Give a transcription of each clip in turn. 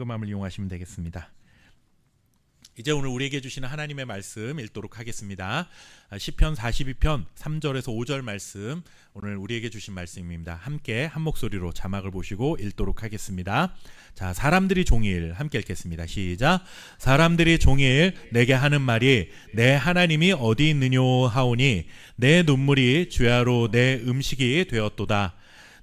음함을 이용하시면 되겠습니다. 이제 오늘 우리에게 주시는 하나님의 말씀 읽도록 하겠습니다. 시편 42편 3절에서 5절 말씀, 오늘 우리에게 주신 말씀입니다. 함께 한 목소리로 자막을 보시고 읽도록 하겠습니다. 자, 사람들이 종일 함께 읽겠습니다. 시작. 사람들이 종일 내게 하는 말이 내 하나님이 어디 있느뇨 하오니 내 눈물이 주야로 내 음식이 되었도다.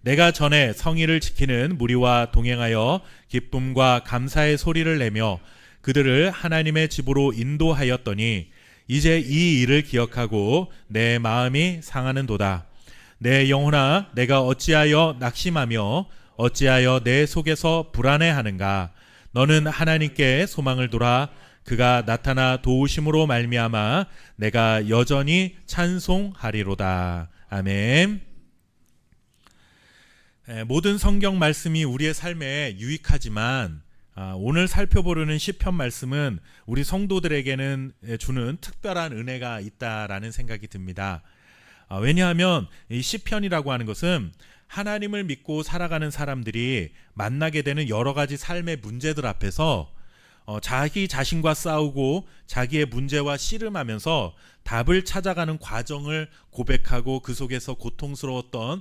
내가 전에 성의를 지키는 무리와 동행하여 기쁨과 감사의 소리를 내며 그들을 하나님의 집으로 인도하였더니 이제 이 일을 기억하고 내 마음이 상하는도다. 내 영혼아, 내가 어찌하여 낙심하며 어찌하여 내 속에서 불안해하는가? 너는 하나님께 소망을 둬라. 그가 나타나 도우심으로 말미암아 내가 여전히 찬송하리로다. 아멘. 모든 성경 말씀이 우리의 삶에 유익하지만 오늘 살펴보려는 시편 말씀은 우리 성도들에게는 주는 특별한 은혜가 있다라는 생각이 듭니다. 왜냐하면 이 시편이라고 하는 것은 하나님을 믿고 살아가는 사람들이 만나게 되는 여러 가지 삶의 문제들 앞에서 자기 자신과 싸우고 자기의 문제와 씨름하면서 답을 찾아가는 과정을 고백하고 그 속에서 고통스러웠던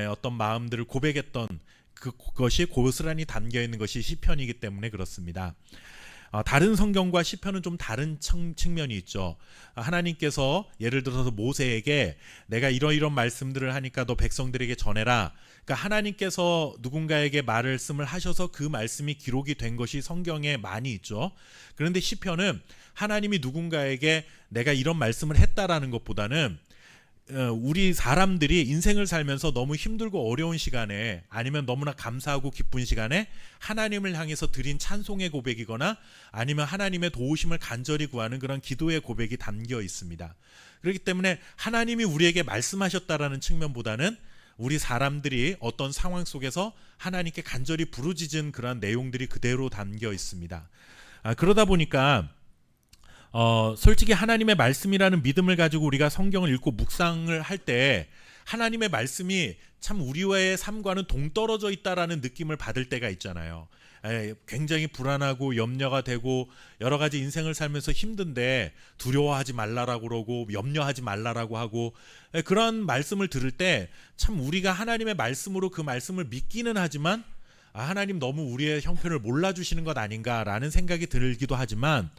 어떤 마음들을 고백했던 그것이 고스란히 담겨 있는 것이 시편이기 때문에 그렇습니다. 다른 성경과 시편은 좀 다른 측면이 있죠. 하나님께서 예를 들어서 모세에게 내가 이런 말씀들을 하니까 너 백성들에게 전해라. 그러니까 하나님께서 누군가에게 말씀을 하셔서 그 말씀이 기록이 된 것이 성경에 많이 있죠. 그런데 시편은 하나님이 누군가에게 내가 이런 말씀을 했다라는 것보다는 우리 사람들이 인생을 살면서 너무 힘들고 어려운 시간에 아니면 너무나 감사하고 기쁜 시간에 하나님을 향해서 드린 찬송의 고백이거나 아니면 하나님의 도우심을 간절히 구하는 그런 기도의 고백이 담겨 있습니다. 그렇기 때문에 하나님이 우리에게 말씀하셨다라는 측면보다는 우리 사람들이 어떤 상황 속에서 하나님께 간절히 부르짖은 그런 내용들이 그대로 담겨 있습니다. 그러다 보니까 솔직히 하나님의 말씀이라는 믿음을 가지고 우리가 성경을 읽고 묵상을 할 때 하나님의 말씀이 참 우리와의 삶과는 동떨어져 있다라는 느낌을 받을 때가 있잖아요. 굉장히 불안하고 염려가 되고 여러 가지 인생을 살면서 힘든데 두려워하지 말라라고 그러고 염려하지 말라라고 하고 그런 말씀을 들을 때 참 우리가 하나님의 말씀으로 그 말씀을 믿기는 하지만 하나님 너무 우리의 형편을 몰라주시는 것 아닌가라는 생각이 들기도 하지만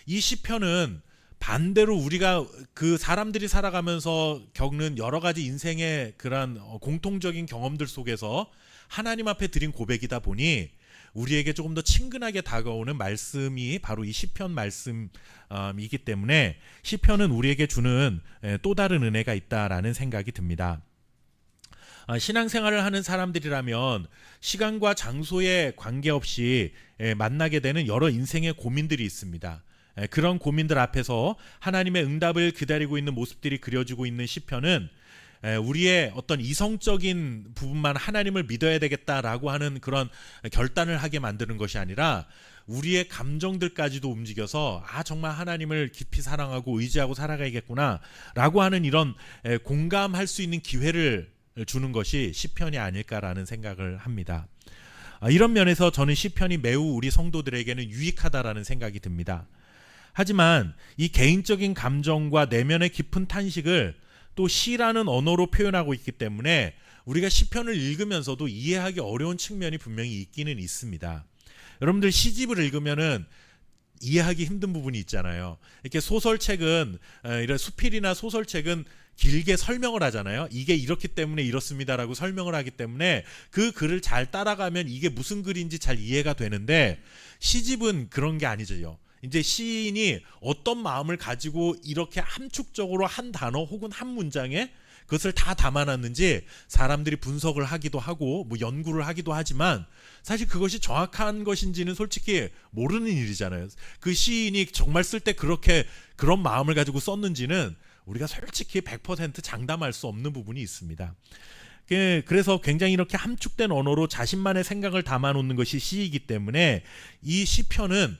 이 시편은 반대로 우리가 그 사람들이 살아가면서 겪는 여러 가지 인생의 그런 공통적인 경험들 속에서 하나님 앞에 드린 고백이다 보니 우리에게 조금 더 친근하게 다가오는 말씀이 바로 이 시편 말씀이기 때문에 시편은 우리에게 주는 또 다른 은혜가 있다라는 생각이 듭니다. 신앙생활을 하는 사람들이라면 시간과 장소에 관계없이 만나게 되는 여러 인생의 고민들이 있습니다. 그런 고민들 앞에서 하나님의 응답을 기다리고 있는 모습들이 그려지고 있는 시편은 우리의 어떤 이성적인 부분만 하나님을 믿어야 되겠다라고 하는 그런 결단을 하게 만드는 것이 아니라 우리의 감정들까지도 움직여서 정말 하나님을 깊이 사랑하고 의지하고 살아가야겠구나 라고 하는 이런 공감할 수 있는 기회를 주는 것이 시편이 아닐까라는 생각을 합니다. 이런 면에서 저는 시편이 매우 우리 성도들에게는 유익하다라는 생각이 듭니다. 하지만 이 개인적인 감정과 내면의 깊은 탄식을 또 시라는 언어로 표현하고 있기 때문에 우리가 시편을 읽으면서도 이해하기 어려운 측면이 분명히 있기는 있습니다. 여러분들 시집을 읽으면은 이해하기 힘든 부분이 있잖아요. 이렇게 소설책은 이런 수필이나 소설책은 길게 설명을 하잖아요. 이게 이렇기 때문에 이렇습니다라고 설명을 하기 때문에 그 글을 잘 따라가면 이게 무슨 글인지 잘 이해가 되는데 시집은 그런 게 아니죠. 이제 시인이 어떤 마음을 가지고 이렇게 함축적으로 한 단어 혹은 한 문장에 그것을 다 담아놨는지 사람들이 분석을 하기도 하고 연구를 하기도 하지만 사실 그것이 정확한 것인지는 솔직히 모르는 일이잖아요. 그 시인이 정말 쓸 때 그렇게 그런 마음을 가지고 썼는지는 우리가 솔직히 100% 장담할 수 없는 부분이 있습니다. 그래서 굉장히 이렇게 함축된 언어로 자신만의 생각을 담아놓는 것이 시이기 때문에 이 시편은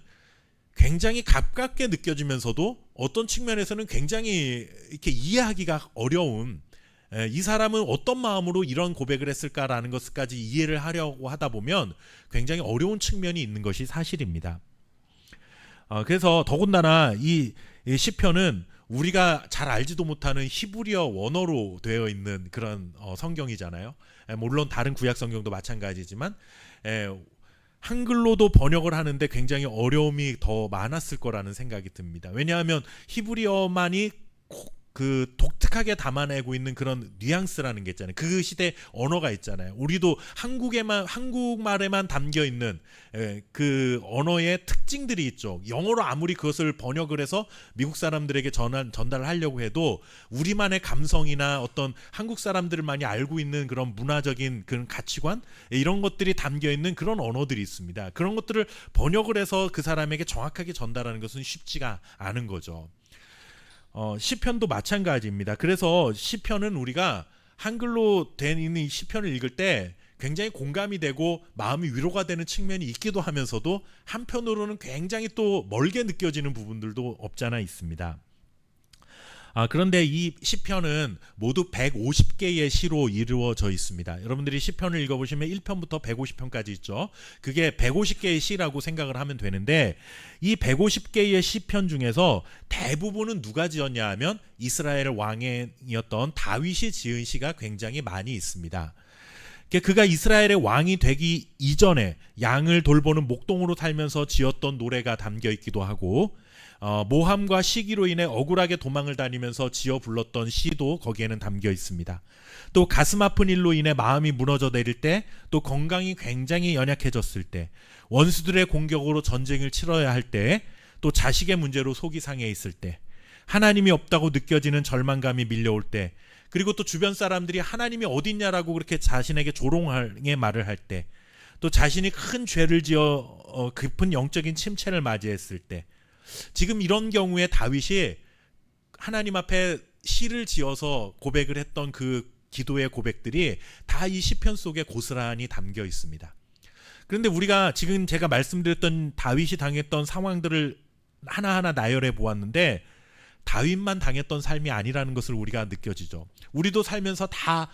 굉장히 가깝게 느껴지면서도 어떤 측면에서는 굉장히 이렇게 이해하기가 어려운 이 사람은 어떤 마음으로 이런 고백을 했을까라는 것까지 이해를 하려고 하다 보면 굉장히 어려운 측면이 있는 것이 사실입니다. 그래서 더군다나 이 시편은 우리가 잘 알지도 못하는 히브리어 원어로 되어 있는 그런 성경이잖아요. 물론 다른 구약 성경도 마찬가지지만 한글로도 번역을 하는데 굉장히 어려움이 더 많았을 거라는 생각이 듭니다. 왜냐하면 히브리어만이 그 독특하게 담아내고 있는 그런 뉘앙스라는 게 있잖아요. 그 시대 언어가 있잖아요. 우리도 한국말에만 담겨 있는 그 언어의 특징들이 있죠. 영어로 아무리 그것을 번역을 해서 미국 사람들에게 전달을 하려고 해도 우리만의 감성이나 어떤 한국 사람들만이 알고 있는 그런 문화적인 그런 가치관 이런 것들이 담겨 있는 그런 언어들이 있습니다. 그런 것들을 번역을 해서 그 사람에게 정확하게 전달하는 것은 쉽지가 않은 거죠. 시편도 마찬가지입니다. 그래서 시편은 우리가 한글로 된 있는 시편을 읽을 때 굉장히 공감이 되고 마음이 위로가 되는 측면이 있기도 하면서도 한편으로는 굉장히 또 멀게 느껴지는 부분들도 없잖아 있습니다. 그런데 이 시편은 모두 150개의 시로 이루어져 있습니다. 여러분들이 시편을 읽어보시면 1편부터 150편까지 있죠. 그게 150개의 시라고 생각을 하면 되는데 이 150개의 시편 중에서 대부분은 누가 지었냐 하면 이스라엘 왕이었던 다윗이 지은 시가 굉장히 많이 있습니다. 그가 이스라엘의 왕이 되기 이전에 양을 돌보는 목동으로 살면서 지었던 노래가 담겨 있기도 하고 모함과 시기로 인해 억울하게 도망을 다니면서 지어 불렀던 시도 거기에는 담겨 있습니다. 또 가슴 아픈 일로 인해 마음이 무너져 내릴 때, 또 건강이 굉장히 연약해졌을 때, 원수들의 공격으로 전쟁을 치러야 할 때, 또 자식의 문제로 속이 상해 있을 때, 하나님이 없다고 느껴지는 절망감이 밀려올 때, 그리고 또 주변 사람들이 하나님이 어딨냐라고 그렇게 자신에게 조롱하게 말을 할 때, 또 자신이 큰 죄를 지어 깊은 영적인 침체를 맞이했을 때, 지금 이런 경우에 다윗이 하나님 앞에 시를 지어서 고백을 했던 그 기도의 고백들이 다 이 시편 속에 고스란히 담겨 있습니다. 그런데 우리가 지금 제가 말씀드렸던 다윗이 당했던 상황들을 하나하나 나열해 보았는데 다윗만 당했던 삶이 아니라는 것을 우리가 느껴지죠. 우리도 살면서 다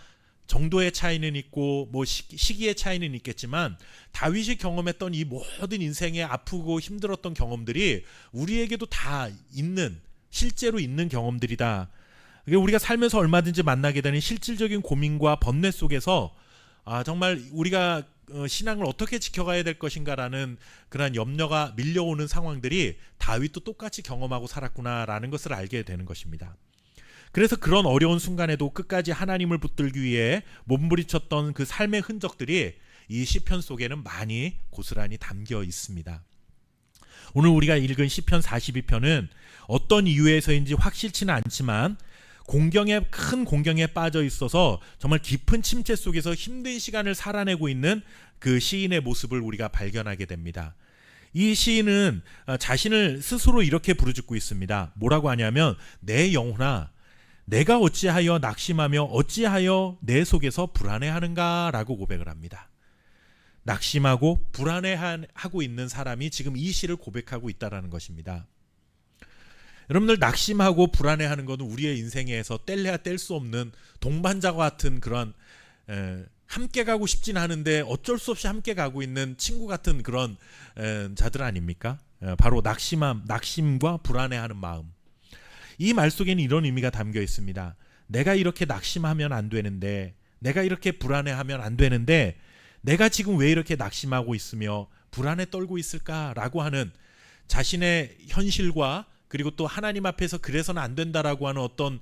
정도의 차이는 있고 뭐 시기의 차이는 있겠지만 다윗이 경험했던 이 모든 인생의 아프고 힘들었던 경험들이 우리에게도 다 있는 실제로 있는 경험들이다. 우리가 살면서 얼마든지 만나게 되는 실질적인 고민과 번뇌 속에서 정말 우리가 신앙을 어떻게 지켜가야 될 것인가라는 그런 염려가 밀려오는 상황들이 다윗도 똑같이 경험하고 살았구나라는 것을 알게 되는 것입니다. 그래서 그런 어려운 순간에도 끝까지 하나님을 붙들기 위해 몸부림쳤던 그 삶의 흔적들이 이 시편 속에는 많이 고스란히 담겨 있습니다. 오늘 우리가 읽은 시편 42편은 어떤 이유에서인지 확실치는 않지만 큰 공경에 빠져 있어서 정말 깊은 침체 속에서 힘든 시간을 살아내고 있는 그 시인의 모습을 우리가 발견하게 됩니다. 이 시인은 자신을 스스로 이렇게 부르짖고 있습니다. 뭐라고 하냐면 내 영혼아 내가 어찌하여 낙심하며 어찌하여 내 속에서 불안해하는가 라고 고백을 합니다. 낙심하고 불안해하고 있는 사람이 지금 이 시를 고백하고 있다는 것입니다. 여러분들 낙심하고 불안해하는 것은 우리의 인생에서 뗄래야 뗄 수 없는 동반자와 같은 그런 함께 가고 싶진 않은데 어쩔 수 없이 함께 가고 있는 친구 같은 그런 자들 아닙니까? 바로 낙심과 불안해하는 마음. 이 말 속에는 이런 의미가 담겨 있습니다. 내가 이렇게 낙심하면 안 되는데, 내가 이렇게 불안해하면 안 되는데 내가 지금 왜 이렇게 낙심하고 있으며 불안에 떨고 있을까라고 하는 자신의 현실과 그리고 또 하나님 앞에서 그래서는 안 된다라고 하는 어떤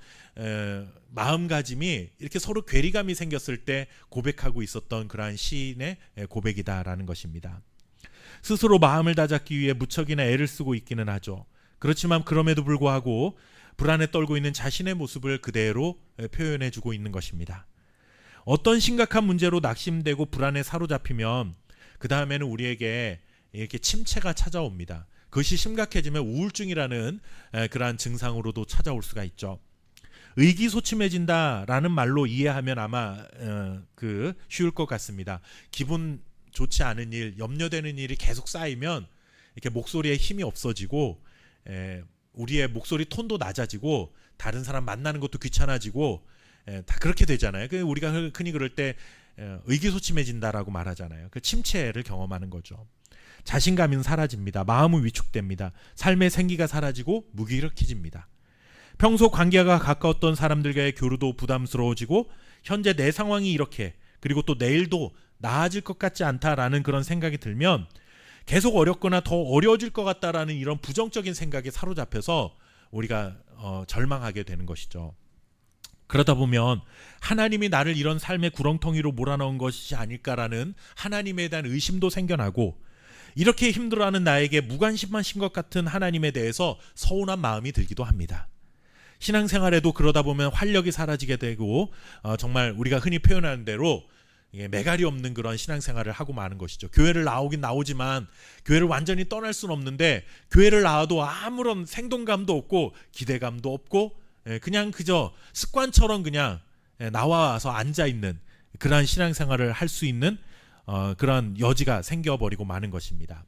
마음가짐이 이렇게 서로 괴리감이 생겼을 때 고백하고 있었던 그러한 시인의 고백이다라는 것입니다. 스스로 마음을 다잡기 위해 무척이나 애를 쓰고 있기는 하죠. 그렇지만 그럼에도 불구하고 불안에 떨고 있는 자신의 모습을 그대로 표현해주고 있는 것입니다. 어떤 심각한 문제로 낙심되고 불안에 사로잡히면 그 다음에는 우리에게 이렇게 침체가 찾아옵니다. 그것이 심각해지면 우울증이라는 그러한 증상으로도 찾아올 수가 있죠. 의기소침해진다라는 말로 이해하면 아마 쉬울 것 같습니다. 기분 좋지 않은 일, 염려되는 일이 계속 쌓이면 이렇게 목소리에 힘이 없어지고 우리의 목소리 톤도 낮아지고 다른 사람 만나는 것도 귀찮아지고 다 그렇게 되잖아요. 우리가 흔히 그럴 때 의기소침해진다라고 말하잖아요. 그 침체를 경험하는 거죠. 자신감은 사라집니다. 마음은 위축됩니다. 삶의 생기가 사라지고 무기력해집니다. 평소 관계가 가까웠던 사람들과의 교류도 부담스러워지고 현재 내 상황이 이렇게 그리고 또 내일도 나아질 것 같지 않다라는 그런 생각이 들면 계속 어렵거나 더 어려워질 것 같다라는 이런 부정적인 생각에 사로잡혀서 우리가 절망하게 되는 것이죠. 그러다 보면 하나님이 나를 이런 삶의 구렁텅이로 몰아넣은 것이 아닐까라는 하나님에 대한 의심도 생겨나고 이렇게 힘들어하는 나에게 무관심하신 것 같은 하나님에 대해서 서운한 마음이 들기도 합니다. 신앙생활에도 그러다 보면 활력이 사라지게 되고 정말 우리가 흔히 표현하는 대로 매갈이 없는 그런 신앙생활을 하고 마는 것이죠. 교회를 나오긴 나오지만 교회를 완전히 떠날 수는 없는데 교회를 나와도 아무런 생동감도 없고 기대감도 없고 그냥 그저 습관처럼 그냥 나와서 앉아있는 그러한 신앙생활을 할 수 있는 그런 여지가 생겨버리고 마는 것입니다.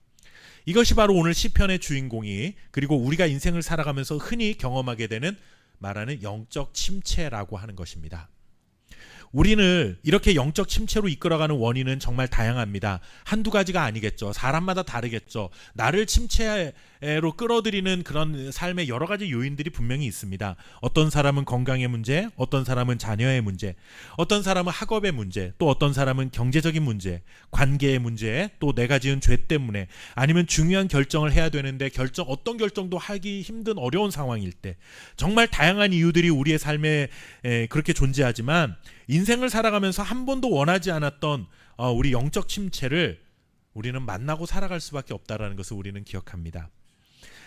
이것이 바로 오늘 시편의 주인공이 그리고 우리가 인생을 살아가면서 흔히 경험하게 되는 말하는 영적 침체라고 하는 것입니다. 우리는 이렇게 영적 침체로 이끌어가는 원인은 정말 다양합니다. 한두 가지가 아니겠죠. 사람마다 다르겠죠. 나를 침체로 끌어들이는 그런 삶의 여러 가지 요인들이 분명히 있습니다. 어떤 사람은 건강의 문제, 어떤 사람은 자녀의 문제, 어떤 사람은 학업의 문제, 또 어떤 사람은 경제적인 문제, 관계의 문제, 또 내가 지은 죄 때문에 아니면 중요한 결정을 해야 되는데 어떤 결정도 하기 힘든 어려운 상황일 때 정말 다양한 이유들이 우리의 삶에 그렇게 존재하지만 인생을 살아가면서 한 번도 원하지 않았던 우리 영적 침체를 우리는 만나고 살아갈 수밖에 없다라는 것을 우리는 기억합니다.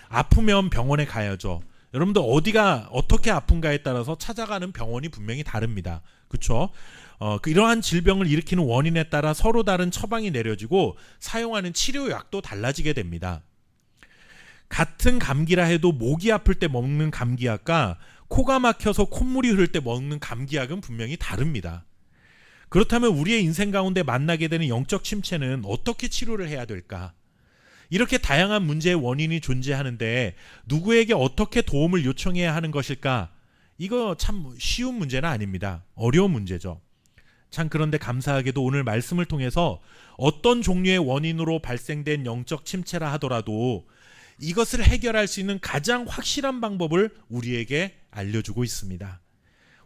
아프면 병원에 가야죠. 여러분들 어디가 어떻게 아픈가에 따라서 찾아가는 병원이 분명히 다릅니다. 그렇죠? 이러한 질병을 일으키는 원인에 따라 서로 다른 처방이 내려지고 사용하는 치료약도 달라지게 됩니다. 같은 감기라 해도 목이 아플 때 먹는 감기약과 코가 막혀서 콧물이 흐를 때 먹는 감기약은 분명히 다릅니다. 그렇다면 우리의 인생 가운데 만나게 되는 영적 침체는 어떻게 치료를 해야 될까? 이렇게 다양한 문제의 원인이 존재하는데 누구에게 어떻게 도움을 요청해야 하는 것일까? 이거 참 쉬운 문제는 아닙니다. 어려운 문제죠. 참 그런데 감사하게도 오늘 말씀을 통해서 어떤 종류의 원인으로 발생된 영적 침체라 하더라도 이것을 해결할 수 있는 가장 확실한 방법을 우리에게 알려주고 있습니다.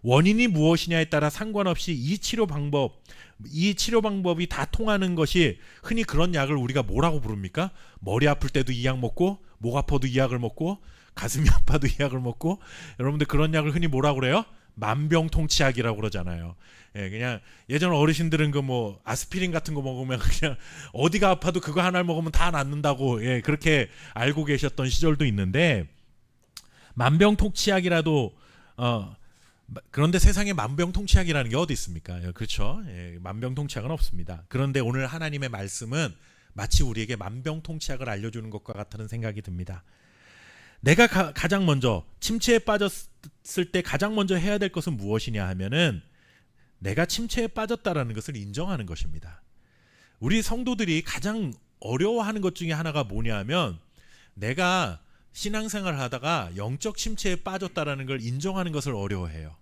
원인이 무엇이냐에 따라 상관없이 이 치료 방법이 다 통하는 것이 흔히 그런 약을 우리가 뭐라고 부릅니까? 머리 아플 때도 이 약 먹고 목 아파도 이 약을 먹고 가슴이 아파도 이 약을 먹고 여러분들 그런 약을 흔히 뭐라고 그래요? 만병통치약이라고 그러잖아요. 그냥 예전 어르신들은 그 뭐 아스피린 같은 거 먹으면 그냥 어디가 아파도 그거 하나를 먹으면 다 낫는다고 그렇게 알고 계셨던 시절도 있는데 만병통치약이라도 그런데 세상에 만병통치약이라는 게 어디 있습니까? 그렇죠? 만병통치약은 없습니다. 그런데 오늘 하나님의 말씀은 마치 우리에게 만병통치약을 알려주는 것과 같다는 생각이 듭니다. 내가 가장 먼저 침체에 빠졌을 때 가장 먼저 해야 될 것은 무엇이냐 하면은 내가 침체에 빠졌다라는 것을 인정하는 것입니다. 우리 성도들이 가장 어려워하는 것 중에 하나가 뭐냐 하면 내가 신앙생활을 하다가 영적 침체에 빠졌다라는 걸 인정하는 것을 어려워해요.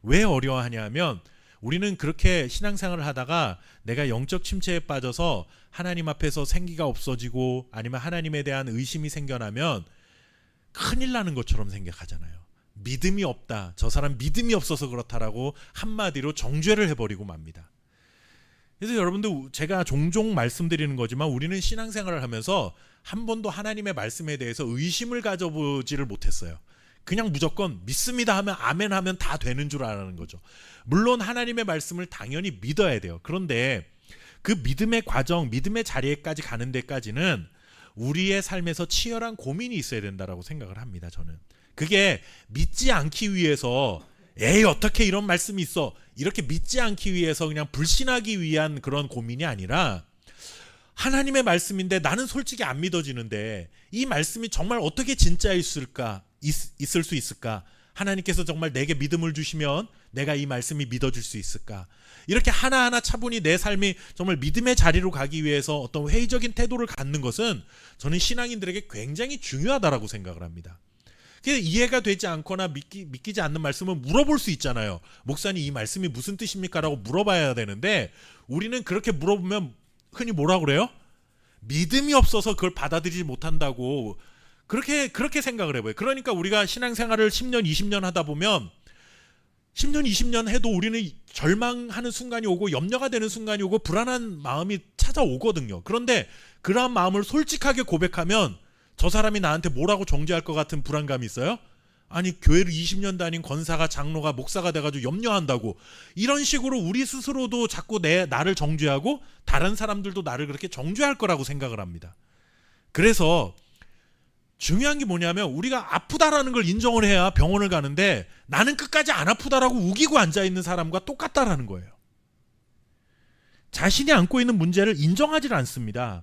왜 어려워하냐 하면 우리는 그렇게 신앙생활을 하다가 내가 영적 침체에 빠져서 하나님 앞에서 생기가 없어지고 아니면 하나님에 대한 의심이 생겨나면 큰일 나는 것처럼 생각하잖아요. 믿음이 없다. 저 사람 믿음이 없어서 그렇다라고 한마디로 정죄를 해버리고 맙니다. 그래서 여러분들 제가 종종 말씀드리는 거지만 우리는 신앙생활을 하면서 한 번도 하나님의 말씀에 대해서 의심을 가져보지를 못했어요. 그냥 무조건 믿습니다 하면 아멘 하면 다 되는 줄 아는 거죠. 물론 하나님의 말씀을 당연히 믿어야 돼요. 그런데 그 믿음의 과정, 믿음의 자리에까지 가는 데까지는 우리의 삶에서 치열한 고민이 있어야 된다라고 생각을 합니다. 저는 그게 믿지 않기 위해서 어떻게 이런 말씀이 있어 이렇게 믿지 않기 위해서 그냥 불신하기 위한 그런 고민이 아니라 하나님의 말씀인데 나는 솔직히 안 믿어지는데 이 말씀이 정말 어떻게 진짜일 수 있을까? 하나님께서 정말 내게 믿음을 주시면 내가 이 말씀이 믿어질 수 있을까? 이렇게 하나하나 차분히 내 삶이 정말 믿음의 자리로 가기 위해서 어떤 회의적인 태도를 갖는 것은 저는 신앙인들에게 굉장히 중요하다라고 생각을 합니다. 그게 이해가 되지 않거나 믿기지 않는 말씀은 물어볼 수 있잖아요. 목사님 이 말씀이 무슨 뜻입니까? 라고 물어봐야 되는데 우리는 그렇게 물어보면 흔히 뭐라 그래요? 믿음이 없어서 그걸 받아들이지 못한다고 그렇게 생각을 해봐요. 그러니까 우리가 신앙생활을 10년 20년 하다 보면 10년 20년 해도 우리는 절망하는 순간이 오고 염려가 되는 순간이 오고 불안한 마음이 찾아오거든요. 그런데 그러한 마음을 솔직하게 고백하면 저 사람이 나한테 뭐라고 정죄할 것 같은 불안감이 있어요? 아니 교회를 20년 다닌 권사가 장로가 목사가 돼가지고 염려한다고 이런 식으로 우리 스스로도 자꾸 나를 정죄하고 다른 사람들도 나를 그렇게 정죄할 거라고 생각을 합니다. 그래서 중요한 게 뭐냐면 우리가 아프다라는 걸 인정을 해야 병원을 가는데 나는 끝까지 안 아프다라고 우기고 앉아있는 사람과 똑같다라는 거예요. 자신이 안고 있는 문제를 인정하지 않습니다.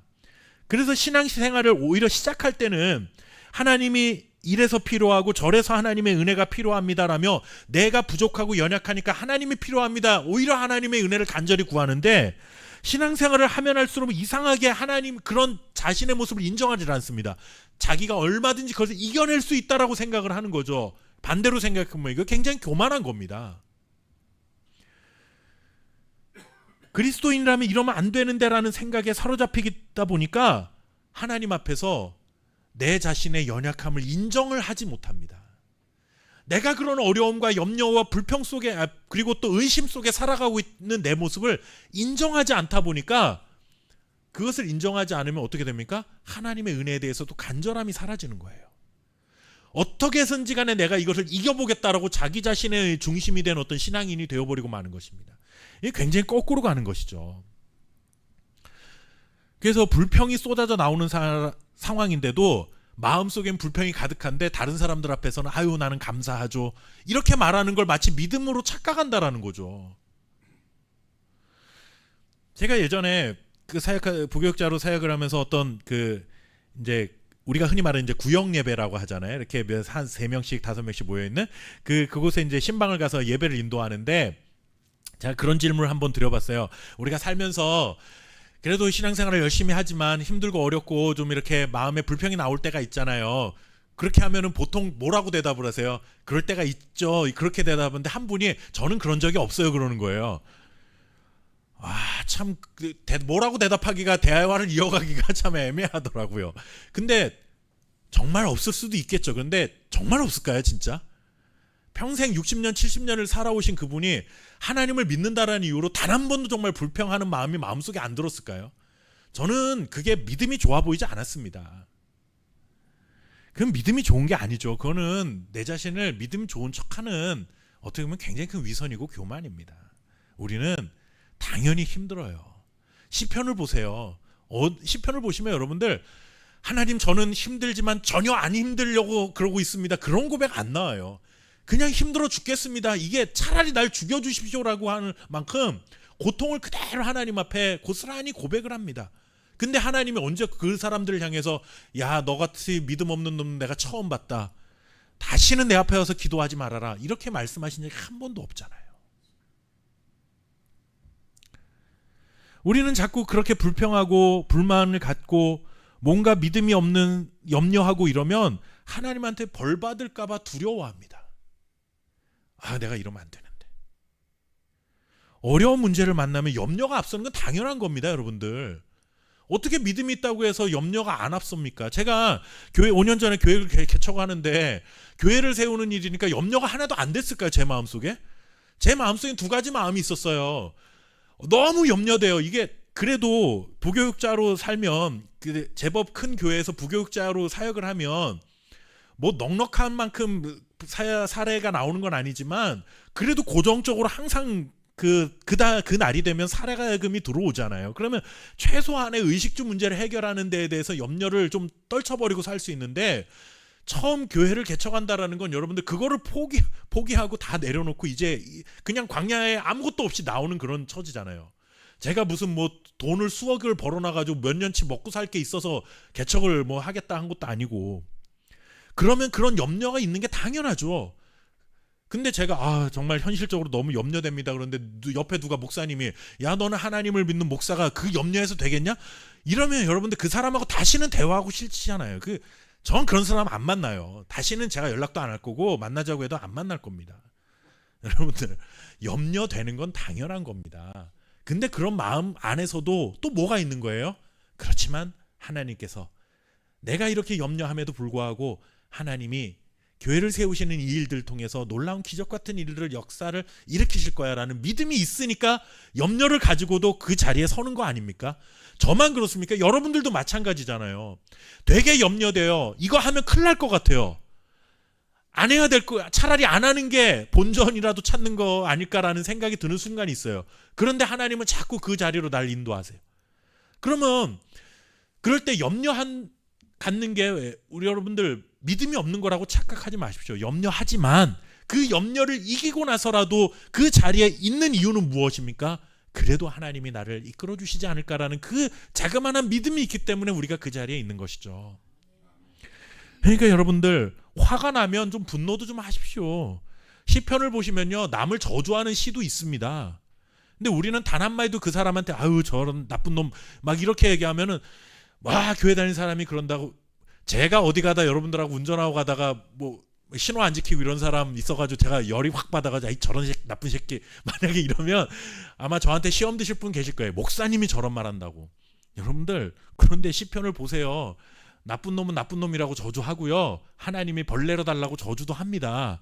그래서 신앙생활을 오히려 시작할 때는 하나님이 이래서 필요하고 저래서 하나님의 은혜가 필요합니다라며 내가 부족하고 연약하니까 하나님이 필요합니다. 오히려 하나님의 은혜를 간절히 구하는데 신앙생활을 하면 할수록 이상하게 하나님 그런 자신의 모습을 인정하지 않습니다. 자기가 얼마든지 그것을 이겨낼 수 있다라고 생각을 하는 거죠. 반대로 생각하면 이거 굉장히 교만한 겁니다. 그리스도인이라면 이러면 안 되는데라는 생각에 사로잡히다 보니까 하나님 앞에서 내 자신의 연약함을 인정을 하지 못합니다. 내가 그런 어려움과 염려와 불평 속에 그리고 또 의심 속에 살아가고 있는 내 모습을 인정하지 않다 보니까 그것을 인정하지 않으면 어떻게 됩니까? 하나님의 은혜에 대해서도 간절함이 사라지는 거예요. 어떻게 해서든지 간에 내가 이것을 이겨보겠다라고 자기 자신의 중심이 된 어떤 신앙인이 되어버리고 마는 것입니다. 이게 굉장히 거꾸로 가는 것이죠. 그래서 불평이 쏟아져 나오는 상황인데도 마음속엔 불평이 가득한데 다른 사람들 앞에서는 아유 나는 감사하죠 이렇게 말하는 걸 마치 믿음으로 착각한다라는 거죠. 제가 예전에 그 부교육자로 사역을 하면서 어떤 그 이제 우리가 흔히 말하는 이제 구역 예배라고 하잖아요. 이렇게 한 3명씩 5명씩 모여 있는 그곳에 이제 신방을 가서 예배를 인도하는데 제가 그런 질문을 한번 드려봤어요. 우리가 살면서 그래도 신앙생활을 열심히 하지만 힘들고 어렵고 좀 이렇게 마음에 불평이 나올 때가 있잖아요. 그렇게 하면은 보통 뭐라고 대답을 하세요? 그럴 때가 있죠. 그렇게 대답하는데 한 분이 저는 그런 적이 없어요 그러는 거예요. 참 뭐라고 대답하기가 대화를 이어가기가 참 애매하더라고요. 근데 정말 없을 수도 있겠죠. 그런데 정말 없을까요 진짜? 평생 60년 70년을 살아오신 그분이 하나님을 믿는다라는 이유로 단 한 번도 정말 불평하는 마음이 마음속에 안 들었을까요? 저는 그게 믿음이 좋아 보이지 않았습니다. 그건 믿음이 좋은 게 아니죠. 그거는 내 자신을 믿음 좋은 척하는 어떻게 보면 굉장히 큰 위선이고 교만입니다. 우리는 당연히 힘들어요. 시편을 보세요. 시편을 보시면 여러분들 하나님 저는 힘들지만 전혀 안 힘들려고 그러고 있습니다. 그런 고백 안 나와요. 그냥 힘들어 죽겠습니다. 이게 차라리 날 죽여주십시오라고 하는 만큼 고통을 그대로 하나님 앞에 고스란히 고백을 합니다. 근데 하나님이 언제 그 사람들을 향해서 야 너같이 믿음 없는 놈 내가 처음 봤다. 다시는 내 앞에 와서 기도하지 말아라. 이렇게 말씀하신 적이 한 번도 없잖아요. 우리는 자꾸 그렇게 불평하고 불만을 갖고 뭔가 믿음이 없는 염려하고 이러면 하나님한테 벌 받을까 봐 두려워합니다. 내가 이러면 안 되는데. 어려운 문제를 만나면 염려가 앞서는 건 당연한 겁니다, 여러분들. 어떻게 믿음이 있다고 해서 염려가 안 앞섭니까? 제가 교회 5년 전에 교회를 개척하는데 교회를 세우는 일이니까 염려가 하나도 안 됐을까요, 제 마음속에? 제 마음속에 두 가지 마음이 있었어요. 너무 염려돼요. 이게 그래도 부교육자로 살면 제법 큰 교회에서 부교육자로 사역을 하면 뭐 넉넉한 만큼 사례가 나오는 건 아니지만 그래도 고정적으로 항상 그 날이 되면 사례금이 들어오잖아요. 그러면 최소한의 의식주 문제를 해결하는 데에 대해서 염려를 좀 떨쳐버리고 살 수 있는데 처음 교회를 개척한다라는 건 여러분들 그거를 포기하고 다 내려놓고 이제 그냥 광야에 아무것도 없이 나오는 그런 처지잖아요. 제가 무슨 뭐 돈을 수억을 벌어놔가지고 몇 년치 먹고 살 게 있어서 개척을 뭐 하겠다 한 것도 아니고 그러면 그런 염려가 있는 게 당연하죠. 근데 제가 정말 현실적으로 너무 염려됩니다. 그런데 옆에 누가 목사님이 야 너는 하나님을 믿는 목사가 그 염려해서 되겠냐? 이러면 여러분들 그 사람하고 다시는 대화하고 싫지잖아요. 전 그런 사람 안 만나요. 다시는 제가 연락도 안 할 거고 만나자고 해도 안 만날 겁니다. 여러분들, 염려되는 건 당연한 겁니다. 근데 그런 마음 안에서도 또 뭐가 있는 거예요? 그렇지만 하나님께서 내가 이렇게 염려함에도 불구하고 하나님이 교회를 세우시는 이 일들을 통해서 놀라운 기적 같은 일들을, 역사를 일으키실 거야 라는 믿음이 있으니까 염려를 가지고도 그 자리에 서는 거 아닙니까? 저만 그렇습니까? 여러분들도 마찬가지잖아요. 되게 염려돼요. 이거 하면 큰일 날 것 같아요. 안 해야 될 거, 차라리 안 하는 게 본전이라도 찾는 거 아닐까라는 생각이 드는 순간이 있어요. 그런데 하나님은 자꾸 그 자리로 날 인도하세요. 그러면 그럴 때 갖는 게 우리 여러분들 믿음이 없는 거라고 착각하지 마십시오. 염려하지만 그 염려를 이기고 나서라도 그 자리에 있는 이유는 무엇입니까? 그래도 하나님이 나를 이끌어 주시지 않을까라는 그 자그마한 믿음이 있기 때문에 우리가 그 자리에 있는 것이죠. 그러니까 여러분들, 화가 나면 좀 분노도 좀 하십시오. 시편을 보시면요, 남을 저주하는 시도 있습니다. 근데 우리는 단 한마디도 그 사람한테 아유 저런 나쁜 놈 막 이렇게 얘기하면은 와, 교회 다니는 사람이 그런다고. 제가 어디 가다 여러분들하고 운전하고 가다가 뭐 신호 안 지키고 이런 사람 있어가지고 제가 열이 확 받아가지고 저런 나쁜 새끼 만약에 이러면 아마 저한테 시험 드실 분 계실 거예요. 목사님이 저런 말 한다고. 여러분들, 그런데 시편을 보세요. 나쁜 놈은 나쁜 놈이라고 저주하고요, 하나님이 벌 내려달라고 저주도 합니다.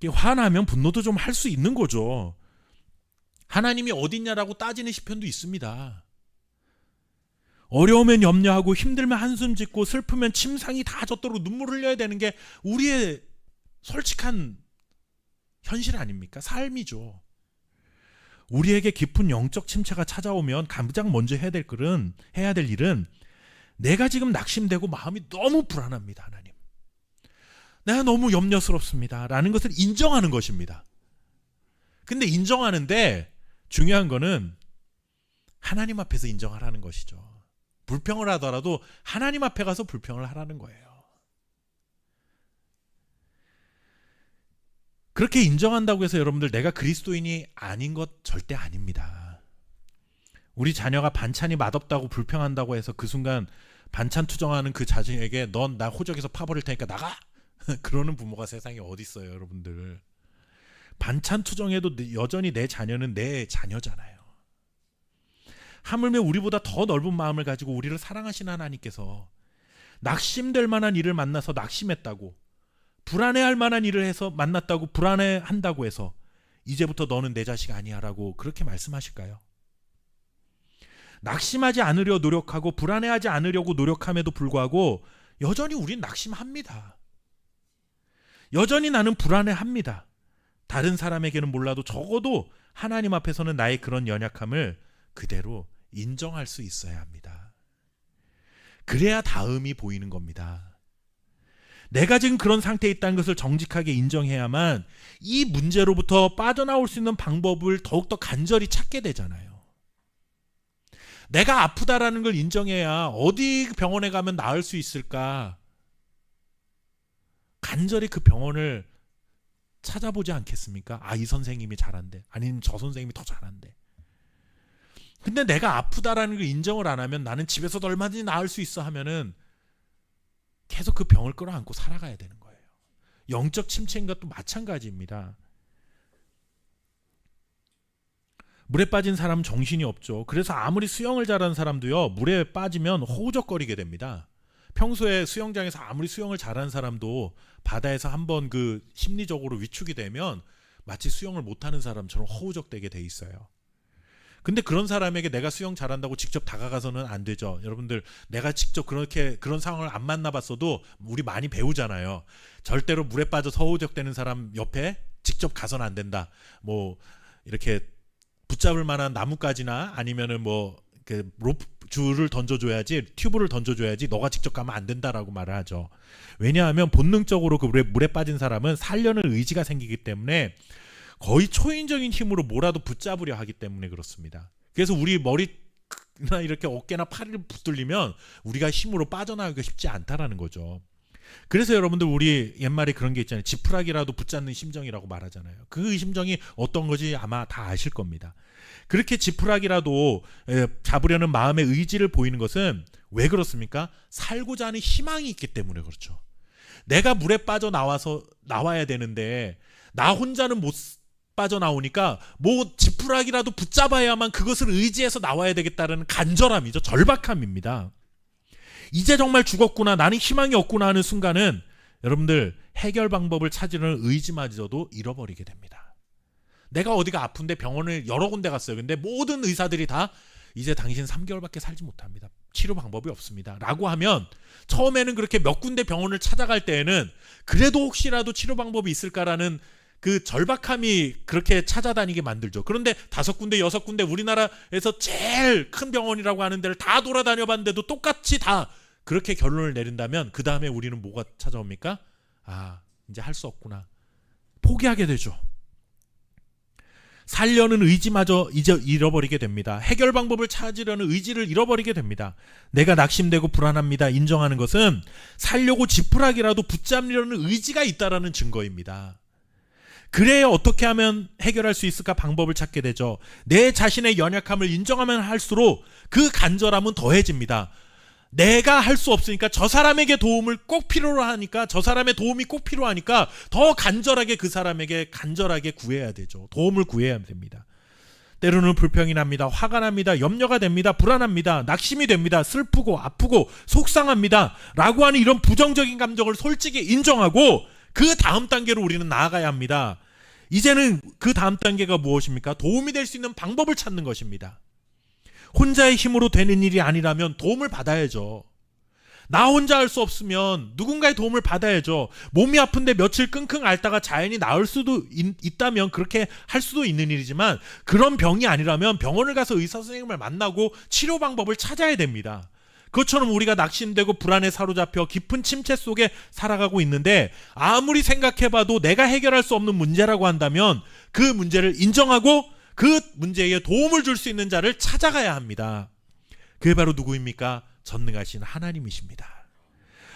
화나면 분노도 좀 할 수 있는 거죠. 하나님이 어딨냐라고 따지는 시편도 있습니다. 어려우면 염려하고 힘들면 한숨 짓고 슬프면 침상이 다 젖도록 눈물 흘려야 되는 게 우리의 솔직한 현실 아닙니까? 삶이죠. 우리에게 깊은 영적 침체가 찾아오면 가장 먼저 해야 될 일은 내가 지금 낙심되고 마음이 너무 불안합니다. 하나님, 내가 너무 염려스럽습니다 라는 것을 인정하는 것입니다. 근데 인정하는데 중요한 거는 하나님 앞에서 인정하라는 것이죠. 불평을 하더라도 하나님 앞에 가서 불평을 하라는 거예요. 그렇게 인정한다고 해서 여러분들 내가 그리스도인이 아닌 것 절대 아닙니다. 우리 자녀가 반찬이 맛없다고 불평한다고 해서 그 순간 반찬 투정하는 그 자식에게 넌 나 호적에서 파버릴 테니까 나가! 그러는 부모가 세상에 어디 있어요, 여러분들. 반찬 투정해도 여전히 내 자녀는 내 자녀잖아요. 하물며 우리보다 더 넓은 마음을 가지고 우리를 사랑하시는 하나님께서 낙심될 만한 일을 만나서 낙심했다고, 불안해할 만한 일을 해서 만났다고 불안해한다고 해서 이제부터 너는 내 자식 아니야 라고 그렇게 말씀하실까요? 낙심하지 않으려 노력하고 불안해하지 않으려고 노력함에도 불구하고 여전히 우린 낙심합니다. 여전히 나는 불안해합니다. 다른 사람에게는 몰라도 적어도 하나님 앞에서는 나의 그런 연약함을 그대로 인정할 수 있어야 합니다. 그래야 다음이 보이는 겁니다. 내가 지금 그런 상태에 있다는 것을 정직하게 인정해야만 이 문제로부터 빠져나올 수 있는 방법을 더욱더 간절히 찾게 되잖아요. 내가 아프다라는 걸 인정해야 어디 병원에 가면 나을 수 있을까? 간절히 그 병원을 찾아보지 않겠습니까? 아, 이 선생님이 잘한대. 아니면 저 선생님이 더 잘한대. 근데 내가 아프다라는 걸 인정을 안 하면 나는 집에서도 얼마든지 나을 수 있어 하면은 계속 그 병을 끌어안고 살아가야 되는 거예요. 영적 침체인 것도 마찬가지입니다. 물에 빠진 사람은 정신이 없죠. 그래서 아무리 수영을 잘하는 사람도요, 물에 빠지면 허우적거리게 됩니다. 평소에 수영장에서 아무리 수영을 잘하는 사람도 바다에서 한번 그 심리적으로 위축이 되면 마치 수영을 못하는 사람처럼 허우적대게 돼 있어요. 근데 그런 사람에게 내가 수영 잘한다고 직접 다가가서는 안 되죠. 여러분들, 내가 직접 그런 상황을 안 만나봤어도 우리 많이 배우잖아요. 절대로 물에 빠져서 허우적대는 사람 옆에 직접 가서는 안 된다. 뭐 이렇게 붙잡을 만한 나뭇가지나 아니면은 뭐 그 로프 줄을 던져줘야지, 튜브를 던져줘야지 너가 직접 가면 안 된다라고 말을 하죠. 왜냐하면 본능적으로 그 물에 빠진 사람은 살려는 의지가 생기기 때문에 거의 초인적인 힘으로 뭐라도 붙잡으려 하기 때문에 그렇습니다. 그래서 우리 머리나 이렇게 어깨나 팔을 붙들리면 우리가 힘으로 빠져나가기가 쉽지 않다라는 거죠. 그래서 여러분들, 우리 옛말에 그런 게 있잖아요. 지푸라기라도 붙잡는 심정이라고 말하잖아요. 그 심정이 어떤 건지 아마 다 아실 겁니다. 그렇게 지푸라기라도 잡으려는 마음의 의지를 보이는 것은 왜 그렇습니까? 살고자 하는 희망이 있기 때문에 그렇죠. 내가 물에 빠져 나와야 되는데 나 혼자는 못 빠져나오니까 뭐 지푸라기라도 붙잡아야만 그것을 의지해서 나와야 되겠다는 간절함이죠. 절박함입니다. 이제 정말 죽었구나, 나는 희망이 없구나 하는 순간은 여러분들 해결 방법을 찾으려는 의지마저도 잃어버리게 됩니다. 내가 어디가 아픈데 병원을 여러 군데 갔어요. 근데 모든 의사들이 다 이제 당신 3개월밖에 살지 못합니다. 치료 방법이 없습니다. 라고 하면 처음에는 그렇게 몇 군데 병원을 찾아갈 때에는 그래도 혹시라도 치료 방법이 있을까라는 그 절박함이 그렇게 찾아다니게 만들죠. 그런데 5군데 6군데 우리나라에서 제일 큰 병원이라고 하는 데를 다 돌아다녀 봤는데도 똑같이 다 그렇게 결론을 내린다면 그 다음에 우리는 뭐가 찾아옵니까? 아, 이제 할 수 없구나. 포기하게 되죠. 살려는 의지마저 이제 잃어버리게 됩니다. 해결 방법을 찾으려는 의지를 잃어버리게 됩니다. 내가 낙심되고 불안합니다. 인정하는 것은 살려고 지푸라기라도 붙잡으려는 의지가 있다라는 증거입니다. 그래야 어떻게 하면 해결할 수 있을까 방법을 찾게 되죠. 내 자신의 연약함을 인정하면 할수록 그 간절함은 더해집니다. 내가 할 수 없으니까 저 사람에게 도움을 꼭 필요로 하니까, 저 사람의 도움이 꼭 필요하니까 더 간절하게 그 사람에게 간절하게 구해야 되죠. 도움을 구해야 됩니다. 때로는 불평이 납니다. 화가 납니다. 염려가 됩니다. 불안합니다. 낙심이 됩니다. 슬프고 아프고 속상합니다. 라고 하는 이런 부정적인 감정을 솔직히 인정하고 그 다음 단계로 우리는 나아가야 합니다. 이제는 그 다음 단계가 무엇입니까? 도움이 될 수 있는 방법을 찾는 것입니다. 혼자의 힘으로 되는 일이 아니라면 도움을 받아야죠. 나 혼자 할 수 없으면 누군가의 도움을 받아야죠. 몸이 아픈데 며칠 끙끙 앓다가 자연히 나을 수도 있다면 그렇게 할 수도 있는 일이지만 그런 병이 아니라면 병원을 가서 의사 선생님을 만나고 치료 방법을 찾아야 됩니다. 그것처럼 우리가 낙심되고 불안에 사로잡혀 깊은 침체 속에 살아가고 있는데 아무리 생각해봐도 내가 해결할 수 없는 문제라고 한다면 그 문제를 인정하고 그 문제에 도움을 줄 수 있는 자를 찾아가야 합니다. 그게 바로 누구입니까? 전능하신 하나님이십니다.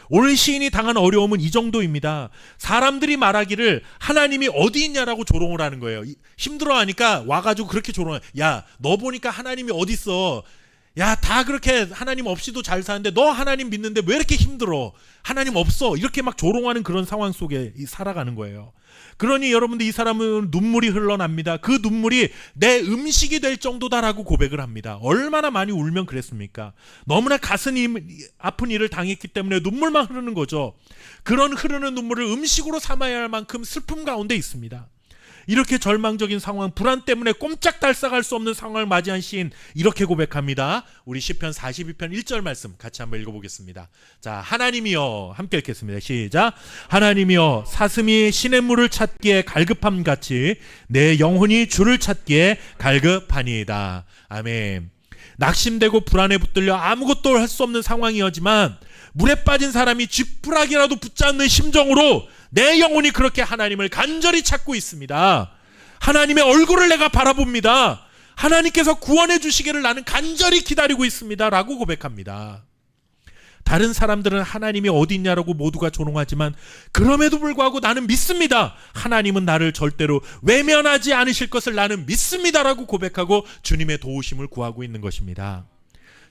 오늘 시인이 당한 어려움은 이 정도입니다. 사람들이 말하기를 하나님이 어디 있냐라고 조롱을 하는 거예요. 힘들어하니까 와가지고 그렇게 조롱해. 야, 너 보니까 하나님이 어디 있어? 야, 다 그렇게 하나님 없이도 잘 사는데 너 하나님 믿는데 왜 이렇게 힘들어? 하나님 없어. 이렇게 막 조롱하는 그런 상황 속에 살아가는 거예요. 그러니 여러분들, 이 사람은 눈물이 흘러납니다. 그 눈물이 내 음식이 될 정도다라고 고백을 합니다. 얼마나 많이 울면 그랬습니까? 너무나 가슴이 아픈 일을 당했기 때문에 눈물만 흐르는 거죠. 그런 흐르는 눈물을 음식으로 삼아야 할 만큼 슬픔 가운데 있습니다. 이렇게 절망적인 상황, 불안 때문에 꼼짝달싹할 수 없는 상황을 맞이한 시인 이렇게 고백합니다. 우리 시편 42편 1절 말씀 같이 한번 읽어보겠습니다. 자, 하나님이여, 함께 읽겠습니다. 시작. 하나님이여, 사슴이 시냇물을 찾기에 갈급함같이 내 영혼이 주를 찾기에 갈급하니이다. 아멘. 낙심되고 불안에 붙들려 아무것도 할 수 없는 상황이었지만 물에 빠진 사람이 지푸라기라도 붙잡는 심정으로 내 영혼이 그렇게 하나님을 간절히 찾고 있습니다. 하나님의 얼굴을 내가 바라봅니다. 하나님께서 구원해 주시기를 나는 간절히 기다리고 있습니다. 라고 고백합니다. 다른 사람들은 하나님이 어디 있냐라고 모두가 조롱하지만 그럼에도 불구하고 나는 믿습니다. 하나님은 나를 절대로 외면하지 않으실 것을 나는 믿습니다. 라고 고백하고 주님의 도우심을 구하고 있는 것입니다.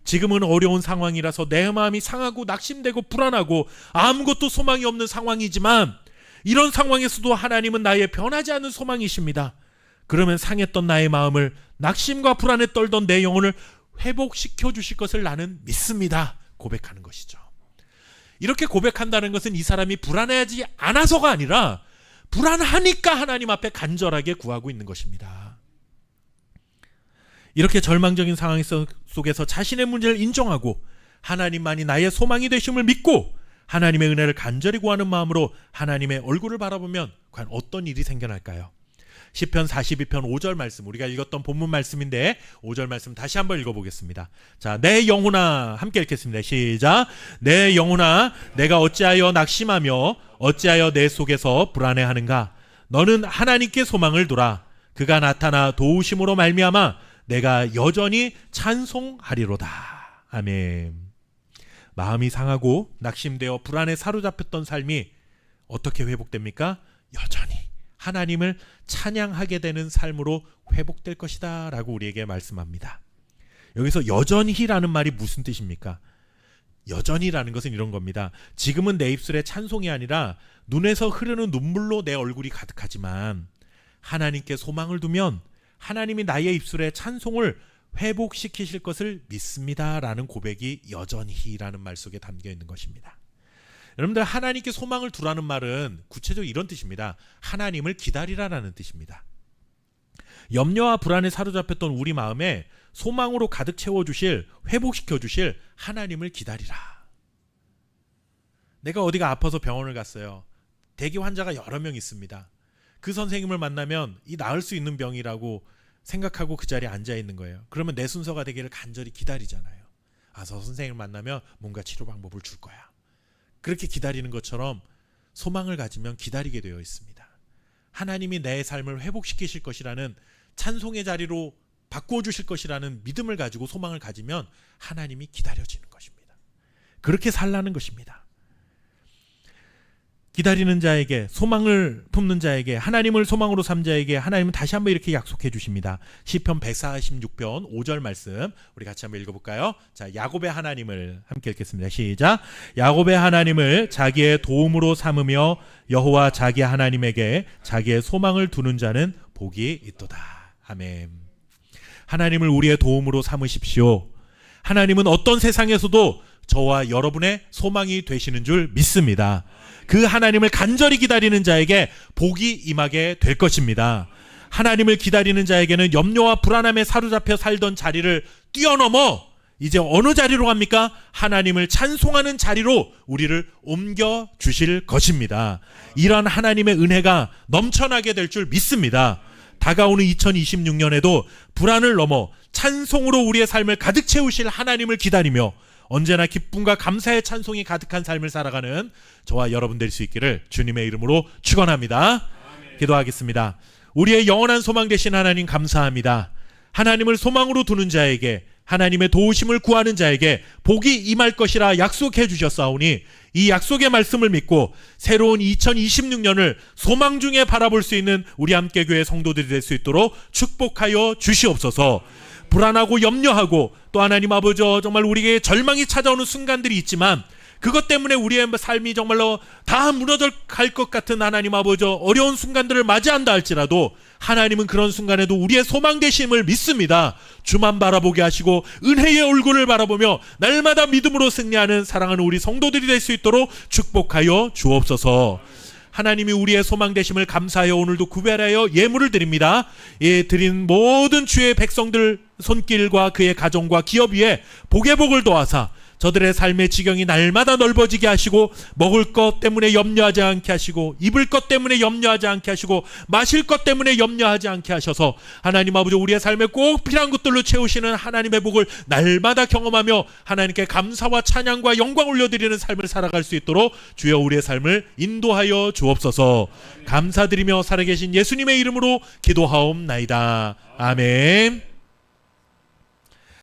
지금은 어려운 상황이라서 내 마음이 상하고 낙심되고 불안하고 아무것도 소망이 없는 상황이지만 이런 상황에서도 하나님은 나의 변하지 않는 소망이십니다. 그러면 상했던 나의 마음을, 낙심과 불안에 떨던 내 영혼을 회복시켜 주실 것을 나는 믿습니다. 고백하는 것이죠. 이렇게 고백한다는 것은 이 사람이 불안하지 않아서가 아니라 불안하니까 하나님 앞에 간절하게 구하고 있는 것입니다. 이렇게 절망적인 상황 속에서 자신의 문제를 인정하고 하나님만이 나의 소망이 되심을 믿고 하나님의 은혜를 간절히 구하는 마음으로 하나님의 얼굴을 바라보면 과연 어떤 일이 생겨날까요? 시편 42편 5절 말씀, 우리가 읽었던 본문 말씀인데 5절 말씀 다시 한번 읽어보겠습니다. 자, 내 영혼아, 함께 읽겠습니다. 시작. 내 영혼아, 내가 어찌하여 낙심하며 어찌하여 내 속에서 불안해하는가? 너는 하나님께 소망을 두라. 그가 나타나 도우심으로 말미암아 내가 여전히 찬송하리로다. 아멘. 마음이 상하고 낙심되어 불안에 사로잡혔던 삶이 어떻게 회복됩니까? 여전히 하나님을 찬양하게 되는 삶으로 회복될 것이다 라고 우리에게 말씀합니다. 여기서 여전히라는 말이 무슨 뜻입니까? 여전히라는 것은 이런 겁니다. 지금은 내 입술에 찬송이 아니라 눈에서 흐르는 눈물로 내 얼굴이 가득하지만 하나님께 소망을 두면 하나님이 나의 입술에 찬송을 회복시키실 것을 믿습니다 라는 고백이 여전히라는 말 속에 담겨 있는 것입니다. 여러분들, 하나님께 소망을 두라는 말은 구체적으로 이런 뜻입니다. 하나님을 기다리라라는 뜻입니다. 염려와 불안에 사로잡혔던 우리 마음에 소망으로 가득 채워주실, 회복시켜주실 하나님을 기다리라. 내가 어디가 아파서 병원을 갔어요. 대기 환자가 여러 명 있습니다. 그 선생님을 만나면 이 나을 수 있는 병이라고 생각하고 그 자리에 앉아 있는 거예요. 그러면 내 순서가 되기를 간절히 기다리잖아요. 저 선생님을 만나면 뭔가 치료 방법을 줄 거야. 그렇게 기다리는 것처럼 소망을 가지면 기다리게 되어 있습니다. 하나님이 내 삶을 회복시키실 것이라는 찬송의 자리로 바꾸어 주실 것이라는 믿음을 가지고 소망을 가지면 하나님이 기다려지는 것입니다. 그렇게 살라는 것입니다. 기다리는 자에게, 소망을 품는 자에게, 하나님을 소망으로 삼 자에게 하나님은 다시 한번 이렇게 약속해 주십니다. 시편 146편 5절 말씀 우리 같이 한번 읽어볼까요? 자, 야곱의 하나님을 함께 읽겠습니다. 시작. 야곱의 하나님을 자기의 도움으로 삼으며 여호와 자기 하나님에게 자기의 소망을 두는 자는 복이 있도다. 아멘. 하나님을 우리의 도움으로 삼으십시오. 하나님은 어떤 세상에서도 저와 여러분의 소망이 되시는 줄 믿습니다. 그 하나님을 간절히 기다리는 자에게 복이 임하게 될 것입니다. 하나님을 기다리는 자에게는 염려와 불안함에 사로잡혀 살던 자리를 뛰어넘어 이제 어느 자리로 갑니까? 하나님을 찬송하는 자리로 우리를 옮겨 주실 것입니다. 이런 하나님의 은혜가 넘쳐나게 될 줄 믿습니다. 다가오는 2026년에도 불안을 넘어 찬송으로 우리의 삶을 가득 채우실 하나님을 기다리며 언제나 기쁨과 감사의 찬송이 가득한 삶을 살아가는 저와 여러분 될 수 있기를 주님의 이름으로 축원합니다. 기도하겠습니다. 우리의 영원한 소망 되신 하나님 감사합니다. 하나님을 소망으로 두는 자에게, 하나님의 도우심을 구하는 자에게 복이 임할 것이라 약속해 주셨사오니 이 약속의 말씀을 믿고 새로운 2026년을 소망 중에 바라볼 수 있는 우리 함께교회 성도들이 될 수 있도록 축복하여 주시옵소서. 불안하고 염려하고 또 하나님 아버지 정말 우리에게 절망이 찾아오는 순간들이 있지만 그것 때문에 우리의 삶이 정말로 다 무너져 갈 것 같은 하나님 아버지 어려운 순간들을 맞이한다 할지라도 하나님은 그런 순간에도 우리의 소망 되심을 믿습니다. 주만 바라보게 하시고 은혜의 얼굴을 바라보며 날마다 믿음으로 승리하는 사랑하는 우리 성도들이 될 수 있도록 축복하여 주옵소서. 하나님이 우리의 소망 되심을 감사하여 오늘도 구별하여 예물을 드립니다. 드린 모든 주의 백성들 손길과 그의 가정과 기업 위에 복의 복을 도하사 저들의 삶의 지경이 날마다 넓어지게 하시고 먹을 것 때문에 염려하지 않게 하시고 입을 것 때문에 염려하지 않게 하시고 마실 것 때문에 염려하지 않게 하셔서 하나님 아버지 우리의 삶에 꼭 필요한 것들로 채우시는 하나님의 복을 날마다 경험하며 하나님께 감사와 찬양과 영광 올려드리는 삶을 살아갈 수 있도록 주여 우리의 삶을 인도하여 주옵소서. 감사드리며 살아계신 예수님의 이름으로 기도하옵나이다. 아멘.